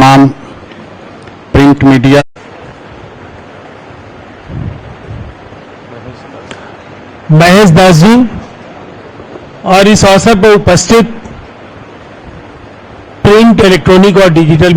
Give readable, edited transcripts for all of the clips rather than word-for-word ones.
तमाम print media, Mahesh Das ji और इस अवसर पर उपस्थित प्रिंट, इलेक्ट्रॉनिक और डिजिटल।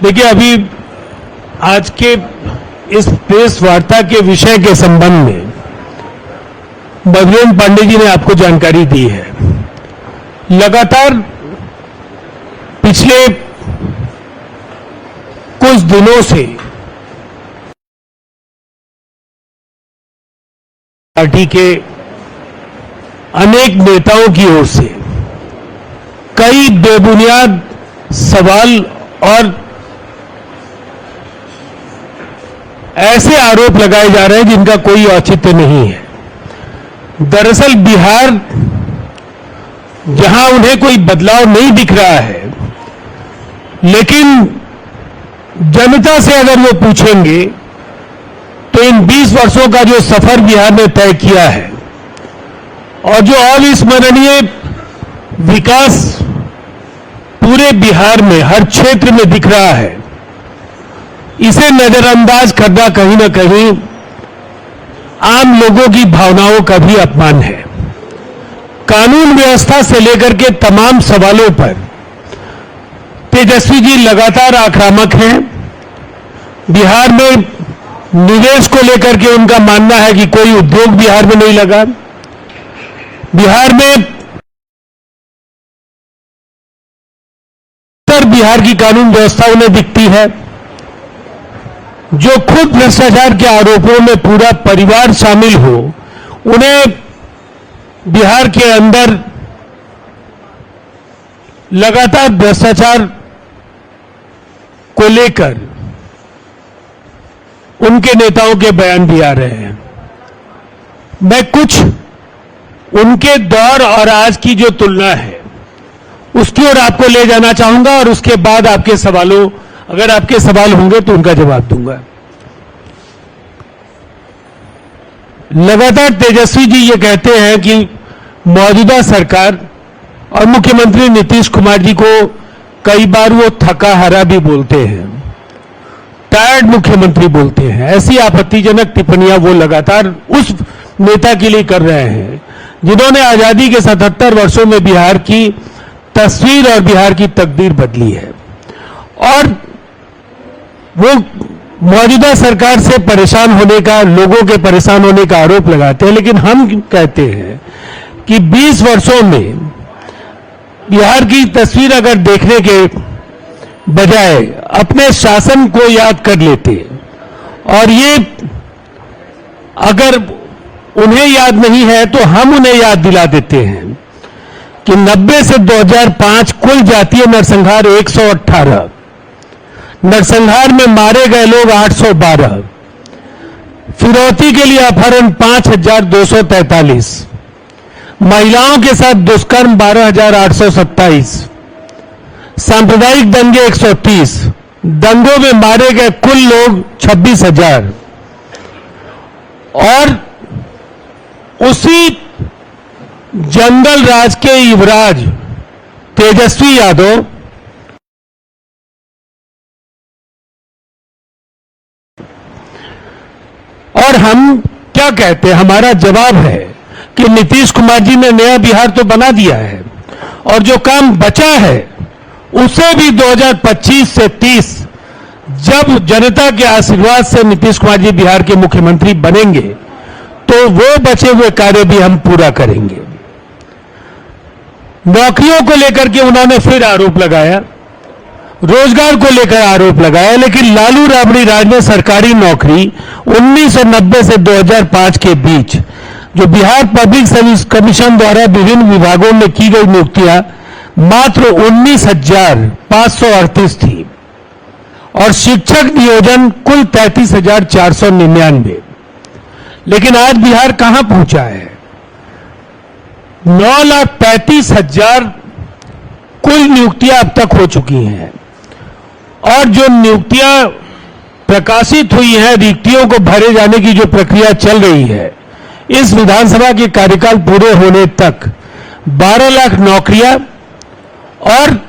देखिए, अभी आज के इस प्रेस वार्ता के विषय के संबंध में बजरंग पांडे जी ने आपको जानकारी दी है। लगातार पिछले कुछ दिनों से पार्टी के अनेक नेताओं की ओर से कई बेबुनियाद सवाल और ऐसे आरोप लगाए जा रहे हैं जिनका कोई औचित्य नहीं है। दरअसल बिहार, जहां उन्हें कोई बदलाव नहीं दिख रहा है, लेकिन जनता से अगर वो पूछेंगे तो इन 20 वर्षों का जो सफर बिहार ने तय किया है और जो अविस्मरणीय विकास पूरे बिहार में हर क्षेत्र में दिख रहा है, इसे नजरअंदाज करना कहीं ना कहीं आम लोगों की भावनाओं का भी अपमान है। कानून व्यवस्था से लेकर के तमाम सवालों पर तेजस्वी जी लगातार आक्रामक हैं। बिहार में निवेश को लेकर के उनका मानना है कि कोई उद्योग बिहार में नहीं लगा। बिहार में बिहार की कानून व्यवस्था उन्हें दिखती है। जो खुद भ्रष्टाचार के आरोपों में पूरा परिवार शामिल हो, उन्हें बिहार के अंदर लगातार भ्रष्टाचार को लेकर उनके नेताओं के बयान भी आ रहे हैं। मैं कुछ उनके दौर और आज की जो तुलना है उसकी ओर आपको ले जाना चाहूंगा और उसके बाद आपके सवालों, अगर आपके सवाल होंगे तो उनका जवाब दूंगा। लगातार तेजस्वी जी ये कहते हैं कि मौजूदा सरकार और मुख्यमंत्री नीतीश कुमार जी को कई बार वो थका हारा भी बोलते हैं, टायर्ड मुख्यमंत्री बोलते हैं। ऐसी आपत्तिजनक टिप्पणियां वो लगातार उस नेता के लिए कर रहे हैं जिन्होंने आजादी के 77 वर्षों में बिहार की तस्वीर और बिहार की तकदीर बदली है। और वो मौजूदा सरकार से परेशान होने का, लोगों के परेशान होने का आरोप लगाते हैं। लेकिन हम कहते हैं कि 20 वर्षों में बिहार की तस्वीर अगर देखने के बजाय अपने शासन को याद कर लेते, और ये अगर उन्हें याद नहीं है तो हम उन्हें याद दिला देते हैं कि 90 से 2005 कुल जातीय नरसंहार 118, नरसंहार में मारे गए लोग 812, फिरौती के लिए अपहरण 5243, महिलाओं के साथ दुष्कर्म 12827, सांप्रदायिक दंगे 130, दंगों में मारे गए कुल लोग 26,000। और उसी जंगल राज के युवराज तेजस्वी यादव और हम क्या कहते हैं, हमारा जवाब है कि नीतीश कुमार जी ने नया बिहार तो बना दिया है और जो काम बचा है उसे भी 2025 से 30 जब जनता के आशीर्वाद से नीतीश कुमार जी बिहार के मुख्यमंत्री बनेंगे तो वो बचे हुए कार्य भी हम पूरा करेंगे। नौकरियों को लेकर के उन्होंने फिर आरोप लगाया, रोजगार को लेकर आरोप लगाया, लेकिन लालू राबड़ी राज में सरकारी नौकरी 1990 से 2005 के बीच जो बिहार पब्लिक सर्विस कमीशन द्वारा विभिन्न विभागों में की गई नियुक्तियां मात्र 19,538 थी और शिक्षक नियोजन कुल 33,499। लेकिन आज बिहार कहां पहुंचा है? 9,35,000 कुल नियुक्तियां अब तक हो चुकी हैं और जो नियुक्तियां प्रकाशित हुई हैं, रिक्तियों को भरे जाने की जो प्रक्रिया चल रही है, इस विधानसभा के कार्यकाल पूरे होने तक 12 लाख नौकरियां और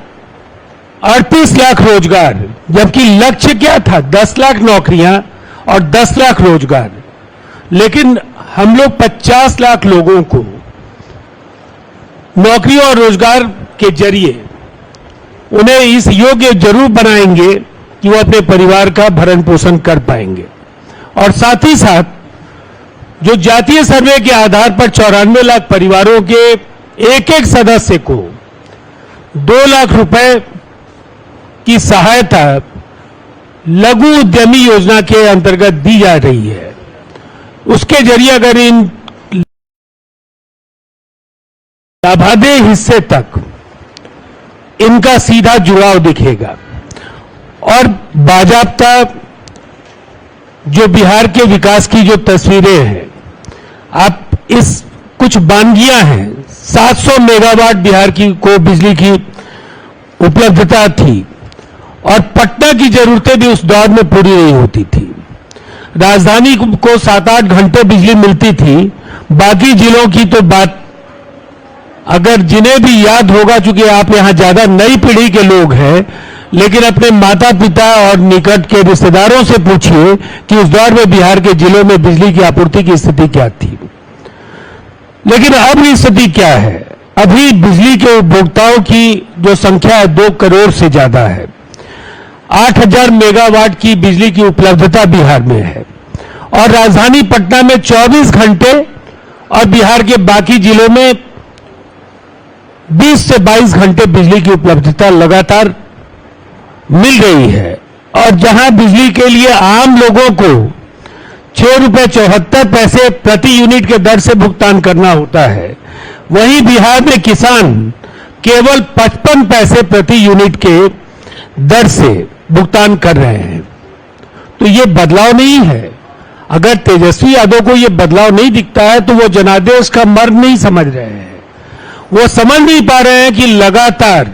38 लाख रोजगार, जबकि लक्ष्य क्या था 10 लाख नौकरियां और 10 लाख रोजगार। लेकिन हम लोग 50 लाख लोगों को नौकरी और रोजगार के जरिए उन्हें इस योग्य जरूर बनाएंगे कि वो अपने परिवार का भरण पोषण कर पाएंगे। और साथ ही साथ जो जातीय सर्वे के आधार पर 94 लाख परिवारों के एक एक सदस्य को 2 लाख रुपए की सहायता लघु उद्यमी योजना के अंतर्गत दी जा रही है, उसके जरिए अगर इन लाभादेय हिस्से तक इनका सीधा जुड़ाव दिखेगा और बाजाबता जो बिहार के विकास की जो तस्वीरें हैं, आप इस कुछ बानगियां हैं, 700 मेगावाट बिहार की को बिजली की उपलब्धता थी और पटना की जरूरतें भी उस दौर में पूरी नहीं होती थी। राजधानी को 7-8 घंटे बिजली मिलती थी, बाकी जिलों की तो बात अगर जिन्हें भी याद होगा, चूंकि आप यहां ज्यादा नई पीढ़ी के लोग हैं, लेकिन अपने माता पिता और निकट के रिश्तेदारों से पूछिए कि उस दौर में बिहार के जिलों में बिजली की आपूर्ति की स्थिति क्या थी। लेकिन अब स्थिति क्या है? अभी बिजली के उपभोक्ताओं की जो संख्या है 2 करोड़ से ज्यादा है। 8,000 मेगावाट की बिजली की उपलब्धता बिहार में है और राजधानी पटना में 24 घंटे और बिहार के बाकी जिलों में 20 से 22 घंटे बिजली की उपलब्धता लगातार मिल रही है। और जहां बिजली के लिए आम लोगों को 6.74 प्रति यूनिट के दर से भुगतान करना होता है, वहीं बिहार में किसान केवल 55 पैसे प्रति यूनिट के दर से भुगतान कर रहे हैं। तो ये बदलाव नहीं है। अगर तेजस्वी यादव को ये बदलाव नहीं दिखता है तो वो जनादेश का मर्म नहीं समझ रहे हैं। वो समझ नहीं पा रहे हैं कि लगातार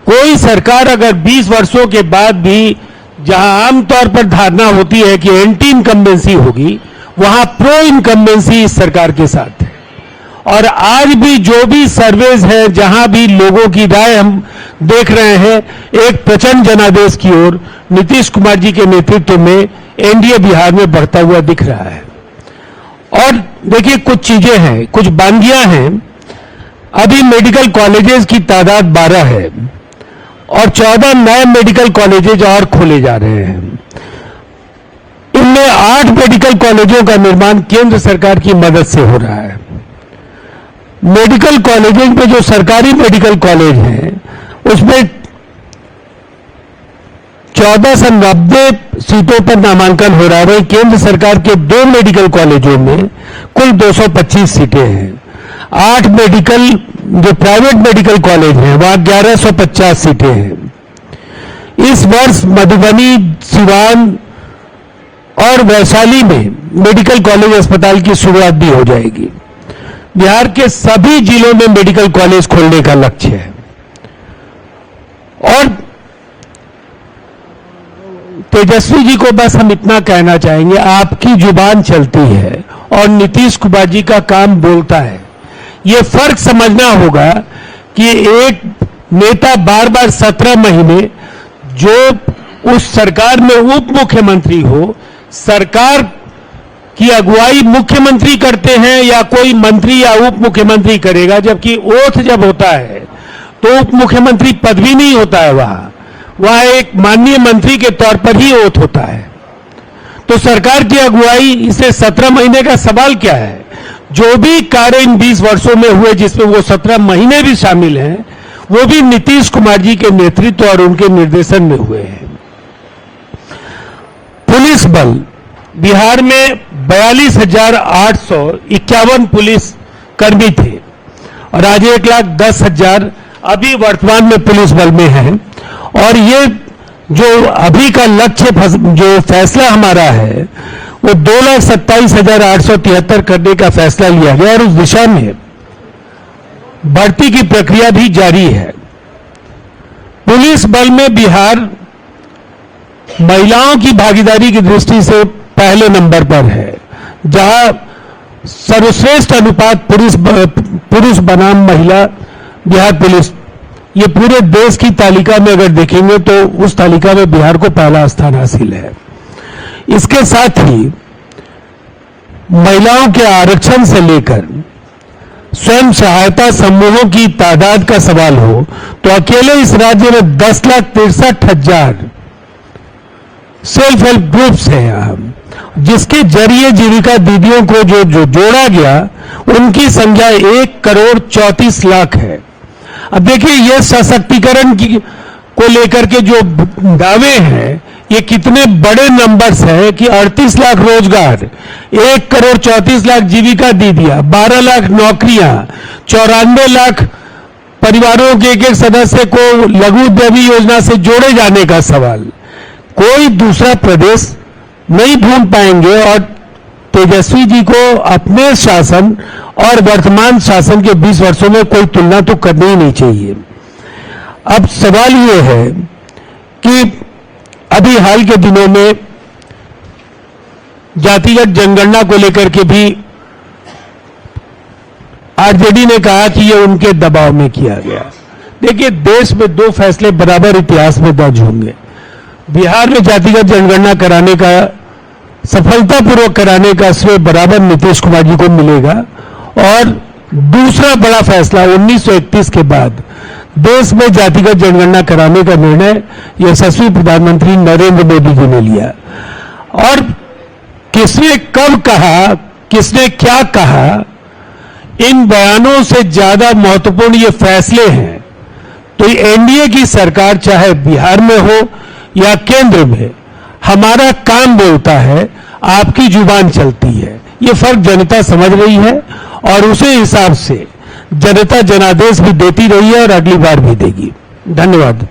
कोई सरकार अगर 20 वर्षों के बाद भी, जहां आमतौर पर धारणा होती है कि एंटी इनकम्बेंसी होगी, वहां प्रो इनकम्बेंसी इस सरकार के साथ है। और आज भी जो भी सर्वेज हैं, जहां भी लोगों की राय हम देख रहे हैं, एक प्रचंड जनादेश की ओर नीतीश कुमार जी के नेतृत्व में एनडीए बिहार में बढ़ता हुआ दिख रहा है। और देखिए कुछ चीजें हैं, कुछ बानगियां हैं। अभी मेडिकल कॉलेजेस की तादाद 12 है और 14 नए मेडिकल कॉलेजेज और खोले जा रहे हैं। इनमें 8 मेडिकल कॉलेजों का निर्माण केंद्र सरकार की मदद से हो रहा है। मेडिकल कॉलेजेज में जो सरकारी मेडिकल कॉलेज हैं, उसमें 1490 सीटों पर नामांकन हो रहा है। वहीं केंद्र सरकार के 2 मेडिकल कॉलेजों में कुल 225 सीटें हैं। 8 मेडिकल जो प्राइवेट मेडिकल कॉलेज हैं, वहां 1150 सीटें हैं। इस वर्ष मधुबनी, सिवान और वैशाली में मेडिकल कॉलेज अस्पताल की शुरुआत भी हो जाएगी। बिहार के सभी जिलों में मेडिकल कॉलेज खोलने का लक्ष्य है। और तेजस्वी जी को बस हम इतना कहना चाहेंगे, आपकी जुबान चलती है और नीतीश कुमार जी का काम बोलता है। ये फर्क समझना होगा कि एक नेता बार बार 17 महीने जो उस सरकार में उप मुख्यमंत्री हो, सरकार की अगुवाई मुख्यमंत्री करते हैं या कोई मंत्री या उप मुख्यमंत्री करेगा, जबकि ओथ जब होता है तो उप मुख्यमंत्री पद भी नहीं होता है। वहां एक माननीय मंत्री के तौर पर ही ओथ होता है। तो सरकार की अगुवाई, इसे 17 महीने का सवाल क्या है? जो भी कार्य इन 20 वर्षों में हुए, जिसमें वो 17 महीने भी शामिल हैं, वो भी नीतीश कुमार जी के नेतृत्व और उनके निर्देशन में हुए हैं। पुलिस बल, बिहार में 42,851 पुलिस कर्मी थे और आज 1,10,000 अभी वर्तमान में पुलिस बल में हैं। और ये जो अभी का लक्ष्य, जो फैसला हमारा है, वो 2,27,873 करने का फैसला लिया गया और उस दिशा में भर्ती की प्रक्रिया भी जारी है। पुलिस बल में बिहार महिलाओं की भागीदारी की दृष्टि से पहले नंबर पर है, जहां सर्वश्रेष्ठ अनुपात पुरुष बनाम महिला बिहार पुलिस ये पूरे देश की तालिका में अगर देखेंगे तो उस तालिका में बिहार को पहला स्थान हासिल है। इसके साथ ही महिलाओं के आरक्षण से लेकर स्वयं सहायता समूहों की तादाद का सवाल हो तो अकेले इस राज्य में 10,63,000 सेल्फ हेल्प ग्रुप्स हैं यहाँ, जिसके जरिए जीविका दीदियों को जो जोड़ा गया उनकी संख्या 1,34,00,000 है। अब देखिए ये सशक्तिकरण को लेकर के जो दावे हैं ये कितने बड़े नंबर्स हैं कि 38 लाख रोजगार, 1,34,00,000 जीविका दीदियां, 12 लाख नौकरियां, 94 लाख परिवारों के एक सदस्य को लघु उद्यमी योजना से जोड़े जाने का सवाल कोई दूसरा प्रदेश नहीं ढूंढ पाएंगे और तेजस्वी जी को अपने शासन और वर्तमान शासन के 20 वर्षों में कोई तुलना तो करनी ही नहीं चाहिए। अब सवाल ये है कि अभी हाल के दिनों में जातिगत जनगणना को लेकर के भी आरजेडी ने कहा कि ये उनके दबाव में किया गया। देखिए देश में दो फैसले बराबर इतिहास में दर्ज होंगे। बिहार में जातिगत जनगणना कराने का सफलतापूर्वक कराने का श्रेय बराबर नीतीश कुमार जी को मिलेगा और दूसरा बड़ा फैसला 1931 के बाद देश में जातिगत जनगणना कराने का निर्णय यशस्वी प्रधानमंत्री नरेंद्र मोदी जी ने लिया। और किसने कब कहा, किसने क्या कहा, इन बयानों से ज्यादा महत्वपूर्ण ये फैसले हैं। तो एनडीए की सरकार चाहे बिहार में हो या केंद्र में, हमारा काम बोलता है, आपकी जुबान चलती है। ये फर्क जनता समझ रही है और उसी हिसाब से जनता जनादेश भी देती रही है और अगली बार भी देगी। धन्यवाद।